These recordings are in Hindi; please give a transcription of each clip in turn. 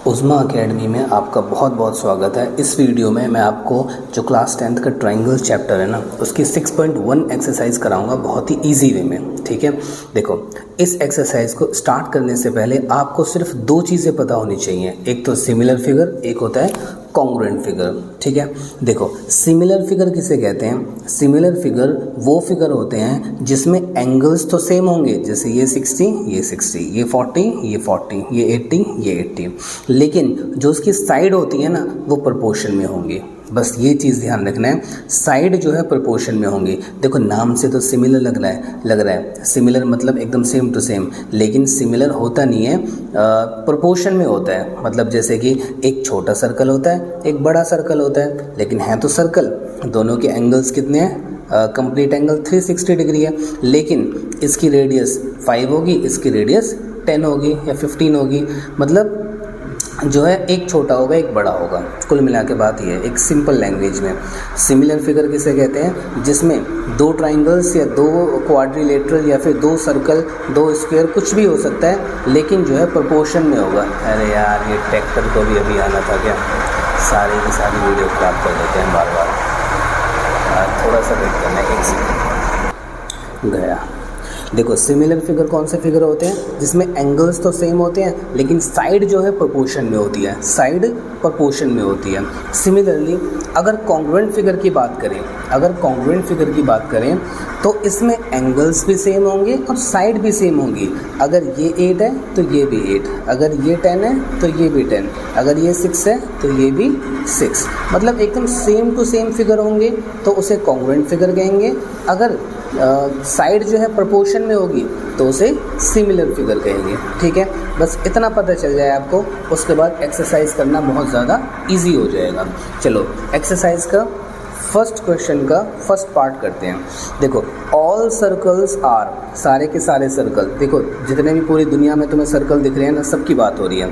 उज़्मा अकेडमी में आपका बहुत बहुत स्वागत है। इस वीडियो में मैं आपको जो क्लास 10th का ट्रायंगल्स चैप्टर है ना, उसकी 6.1 एक्सरसाइज कराऊंगा बहुत ही इजी वे में। ठीक है, देखो इस एक्सरसाइज को स्टार्ट करने से पहले आपको सिर्फ दो चीज़ें पता होनी चाहिए। एक तो सिमिलर फिगर, एक होता है कॉन्ग्रुएंट फिगर। ठीक है, देखो सिमिलर फिगर किसे कहते हैं? सिमिलर फिगर वो फिगर होते हैं जिसमें एंगल्स तो सेम होंगे, जैसे ये 60, ये 60, ये 40, ये 40, ये 80, ये 80, लेकिन जो उसकी साइड होती है ना वो प्रोपोर्शन में होंगी। बस ये चीज़ ध्यान रखना है, साइड जो है प्रोपोर्शन में होंगी। देखो नाम से तो सिमिलर लग रहा है, सिमिलर मतलब एकदम सेम टू सेम, लेकिन सिमिलर होता नहीं है, प्रोपोर्शन में होता है। मतलब जैसे कि एक छोटा सर्कल होता है, एक बड़ा सर्कल होता है, लेकिन है तो सर्कल, दोनों के एंगल्स कितने हैं? कंप्लीट एंगल 360 डिग्री है, लेकिन इसकी रेडियस 5 होगी, इसकी रेडियस 10 होगी या 15 होगी। मतलब जो है एक छोटा होगा एक बड़ा होगा। कुल मिला के बात ये है, एक सिंपल लैंग्वेज में सिमिलर फिगर किसे कहते हैं? जिसमें दो ट्राइंगल्स या दो क्वाड्रिलेटरल या फिर दो सर्कल, दो स्क्वायर, कुछ भी हो सकता है, लेकिन जो है प्रोपोर्शन में होगा। अरे यार ये ट्रैक्टर को भी अभी आना था क्या? सारी की सारी वीडियो खराब कर देते हैं बार बार। थोड़ा सा वेट करना है, एक सेकंड गया। देखो सिमिलर फिगर कौन से फिगर होते हैं? जिसमें एंगल्स तो सेम होते हैं लेकिन साइड जो है प्रोपोर्शन में होती है, साइड प्रोपोर्शन में होती है। सिमिलरली अगर कॉन्ग्रुएंट फिगर की बात करें, तो इसमें एंगल्स भी सेम होंगे और साइड भी सेम होंगी। अगर ये 8 है तो ये भी 8, अगर ये 10 है तो ये भी 10, अगर ये 6 है तो ये भी 6। मतलब एकदम सेम टू सेम फिगर होंगे तो उसे कॉन्ग्रुएंट फिगर कहेंगे। अगर साइड जो है प्रोपोर्शन में होगी तो उसे सिमिलर फिगर कहेंगे। ठीक है, बस इतना पता चल जाए आपको, उसके बाद एक्सरसाइज करना बहुत ज़्यादा इजी हो जाएगा। चलो एक्सरसाइज का फर्स्ट क्वेश्चन का फर्स्ट पार्ट करते हैं। देखो ऑल सर्कल्स आर, सारे के सारे सर्कल, देखो जितने भी पूरी दुनिया में तुम्हें सर्कल दिख रहे हैं ना, सबकी बात हो रही है।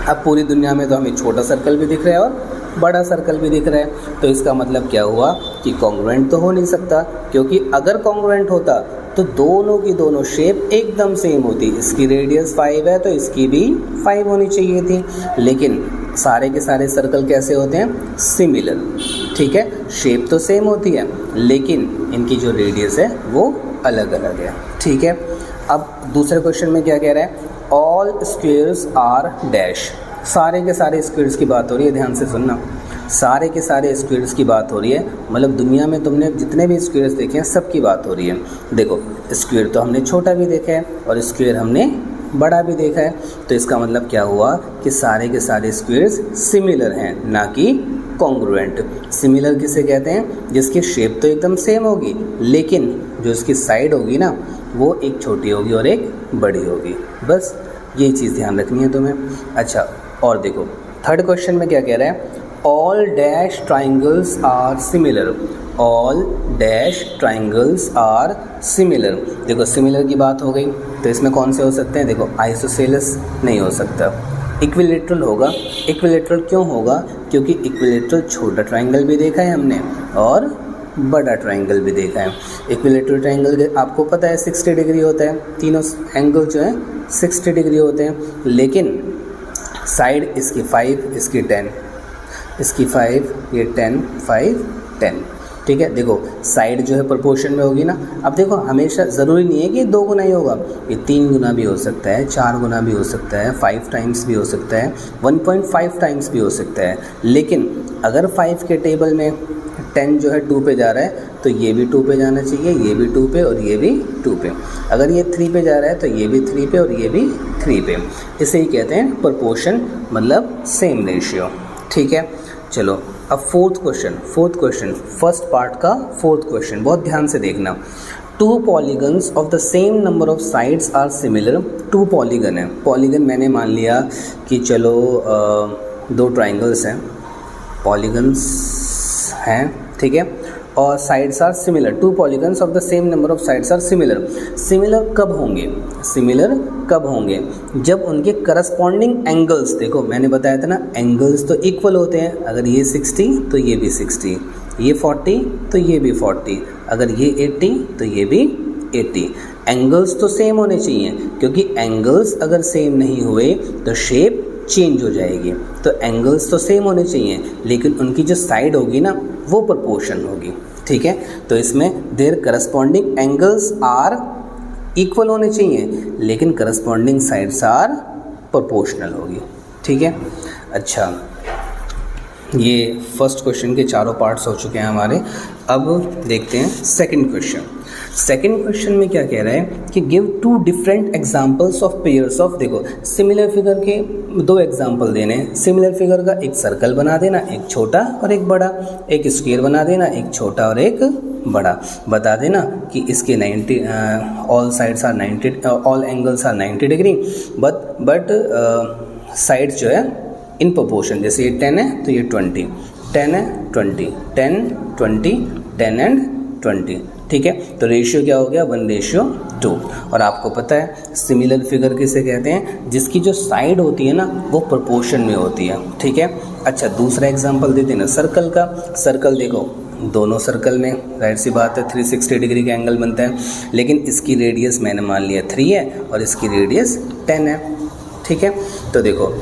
अब पूरी दुनिया में तो हमें छोटा सर्कल भी दिख रहा है और बड़ा सर्कल भी दिख रहा है, तो इसका मतलब क्या हुआ कि कॉन्ग्रुएंट तो हो नहीं सकता, क्योंकि अगर कॉन्ग्रुएंट होता तो दोनों की दोनों शेप एकदम सेम होती। इसकी रेडियस 5 है तो इसकी भी 5 होनी चाहिए थी, लेकिन सारे के सारे सर्कल कैसे होते हैं? सिमिलर। ठीक है, शेप तो सेम होती है लेकिन इनकी जो रेडियस है वो अलग अलग है। ठीक है, अब दूसरे क्वेश्चन में क्या कह रहा है? ऑल स्क्वेयर्स आर डैश, सारे के सारे स्क्वेयर्स की बात हो रही है, ध्यान से सुनना। सारे के सारे स्क्वेयर्स की बात हो रही है, मतलब दुनिया में तुमने जितने भी स्क्वेयर्स देखे हैं सब की बात हो रही है। देखो स्क्वेयर तो हमने छोटा भी देखा है और स्क्वेयर हमने बड़ा भी देखा है, तो इसका मतलब क्या हुआ कि सारे के सारे स्क्वेयर्स सिमिलर हैं, ना कि कॉन्ग्रुएंट। सिमिलर किसे कहते हैं? जिसकी शेप तो एकदम सेम होगी लेकिन जो इसकी साइड होगी ना वो एक छोटी होगी और एक बड़ी होगी। बस ये चीज़ ध्यान रखनी है तुम्हें। अच्छा, और देखो थर्ड क्वेश्चन में क्या कह रहा है? All dash triangles are similar, all dash triangles are similar. देखो सिमिलर की बात हो गई तो इसमें कौन से हो सकते हैं? देखो आइसोसेलेस नहीं हो सकता, इक्विलेटरल होगा। इक्विलेटरल क्यों होगा? क्योंकि इक्विलेटरल छोटा ट्राइंगल भी देखा है हमने और बड़ा ट्राइंगल भी देखा है। इक्विलेटरल ट्राइंगल आपको पता है 60 डिग्री होता है, तीनों एंगल जो है 60 डिग्री होते हैं, लेकिन साइड इसकी 5, इसकी 10, इसकी 5, ये 10, 5, 10। ठीक है, देखो साइड जो है प्रोपोर्शन में होगी ना। अब देखो हमेशा ज़रूरी नहीं है कि 2 गुना ही होगा, ये 3 गुना भी हो सकता है, 4 गुना भी हो सकता है, 5 टाइम्स भी हो सकता है, 1.5 टाइम्स भी हो सकता है। लेकिन अगर 5 के टेबल में 10 जो है 2 पे जा रहा है तो ये भी 2 पे जाना चाहिए, ये भी 2 पे और ये भी 2 पे। अगर ये 3 पे जा रहा है तो ये भी 3 पे और ये भी 3 पे। इसे ही कहते हैं प्रोपोर्शन, मतलब सेम रेशियो। ठीक है, चलो अब फोर्थ क्वेश्चन फर्स्ट पार्ट का फोर्थ क्वेश्चन बहुत ध्यान से देखना। 2 polygons of the same number of sides are similar. 2 polygon है, पॉलीगन मैंने मान लिया कि चलो 2 ट्राइंगल्स हैं, पॉलीगन्स हैं, ठीक है, और sides are similar. 2 polygons of the same number of sides are similar. Similar कब होंगे? सिमिलर कब होंगे? जब उनके करस्पॉन्डिंग एंगल्स, देखो मैंने बताया था ना एंगल्स तो इक्वल होते हैं। अगर ये 60 तो ये भी 60, ये 40 तो ये भी 40, अगर ये 80 तो ये भी 80। एंगल्स तो सेम होने चाहिए, क्योंकि एंगल्स अगर सेम नहीं हुए तो शेप चेंज हो जाएगी। तो एंगल्स तो सेम होने चाहिए लेकिन उनकी जो साइड होगी ना वो प्रोपोर्शन होगी। ठीक है, तो इसमें there corresponding angles are equal होने चाहिए लेकिन करस्पॉन्डिंग साइड्स आर प्रोपोर्शनल होगी। ठीक है, अच्छा ये फर्स्ट क्वेश्चन के चारों पार्ट्स हो चुके हैं हमारे। अब देखते हैं सेकंड क्वेश्चन। सेकंड क्वेश्चन में क्या कह रहा है कि give two different examples of pairs of, देखो सिमिलर फिगर के दो एग्जांपल देने हैं। सिमिलर फिगर का एक सर्कल बना देना, एक छोटा और एक बड़ा, एक स्क्वायर बना देना, एक छोटा और एक बड़ा। बता देना कि इसके 90 all sides are 90, all angles are 90 degree but sides जो है इन प्रोपोर्शन, जैसे ये 10 है तो ये 20, 10 है 20, 10 20, 10 एंड 20। ठीक है, तो रेशियो क्या हो गया 1:2। और आपको पता है सिमिलर फिगर किसे कहते हैं, जिसकी जो साइड होती है ना वो प्रोपोर्शन में होती है। ठीक है, अच्छा दूसरा एग्जांपल देते हैं ना सर्कल का। सर्कल देखो दोनों सर्कल में राइट सी बात है 360 डिग्री का एंगल बनता है, लेकिन इसकी रेडियस मैंने मान लिया 3 है और इसकी रेडियस 10 है। ठीक है, तो देखो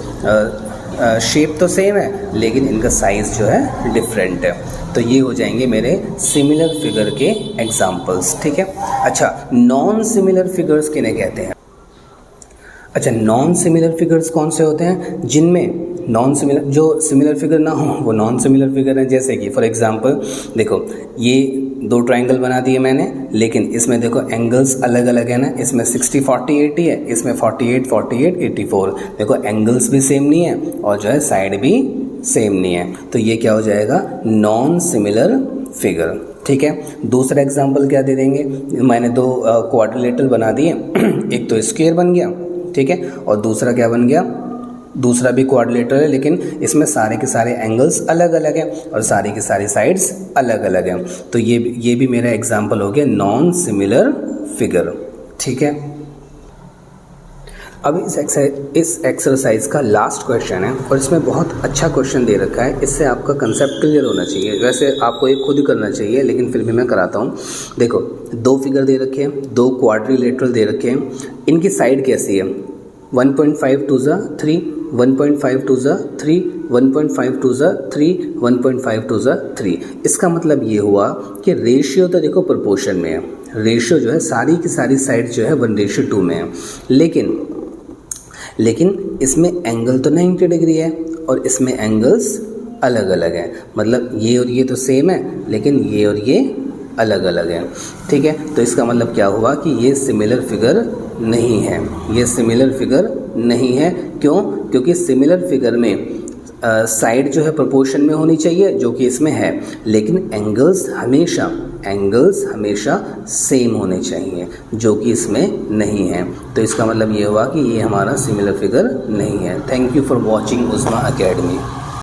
शेप तो सेम है लेकिन इनका साइज़ जो है डिफरेंट है। तो ये हो जाएंगे मेरे सिमिलर फिगर के एग्जांपल्स। ठीक है, अच्छा नॉन सिमिलर फिगर्स किन्हें कहते हैं? अच्छा नॉन सिमिलर फिगर्स कौन से होते हैं? जिनमें नॉन सिमिलर, जो सिमिलर फिगर ना हो वो नॉन सिमिलर फिगर है। जैसे कि फॉर एग्जांपल देखो ये दो ट्रायंगल बना दिए मैंने, लेकिन इसमें देखो एंगल्स अलग अलग है ना, इसमें 60 40 80 है, इसमें 48 48 84। देखो एंगल्स भी सेम नहीं है और जो है साइड भी सेम नहीं है, तो ये क्या हो जाएगा नॉन सिमिलर फिगर। ठीक है, दूसरा एग्जांपल क्या दे देंगे, मैंने दो क्वाड्रिलेटरल बना दिए, एक तो स्क्वायर बन गया, ठीक है, और दूसरा क्या बन गया, दूसरा भी क्वाड्रिलेटरल है लेकिन इसमें सारे के सारे एंगल्स अलग अलग हैं और सारी की सारी साइड्स अलग अलग हैं। तो ये भी मेरा एग्जांपल हो गया नॉन सिमिलर फिगर। ठीक है, अब इस एक्सरसाइज का लास्ट क्वेश्चन है और इसमें बहुत अच्छा क्वेश्चन दे रखा है, इससे आपका कंसेप्ट क्लियर होना चाहिए। वैसे आपको ये खुद करना चाहिए लेकिन फिर भी मैं कराता हूँ। देखो दो फिगर दे रखे हैं, दो क्वाड्रिलेटरल दे रखे हैं, इनकी साइड कैसी है 1.5 2 3, 1.5 2 3, 1.5 2 3, 1.5 2 3। इसका मतलब ये हुआ कि रेशियो तो देखो प्रोपोर्शन में है, रेशियो जो है सारी की सारी साइड जो है 1:2 में है, लेकिन इसमें एंगल तो 90 डिग्री है और इसमें एंगल्स अलग अलग हैं। मतलब ये और ये तो सेम है लेकिन ये और ये अलग अलग हैं। ठीक है, तो इसका मतलब क्या हुआ कि ये सिमिलर फिगर नहीं है, ये सिमिलर फिगर नहीं है। क्यों? क्योंकि सिमिलर फिगर में साइड जो है प्रोपोर्शन में होनी चाहिए जो कि इसमें है, लेकिन एंगल्स हमेशा सेम होने चाहिए जो कि इसमें नहीं है। तो इसका मतलब ये हुआ कि ये हमारा सिमिलर फिगर नहीं है। Thank you for watching Usma academy.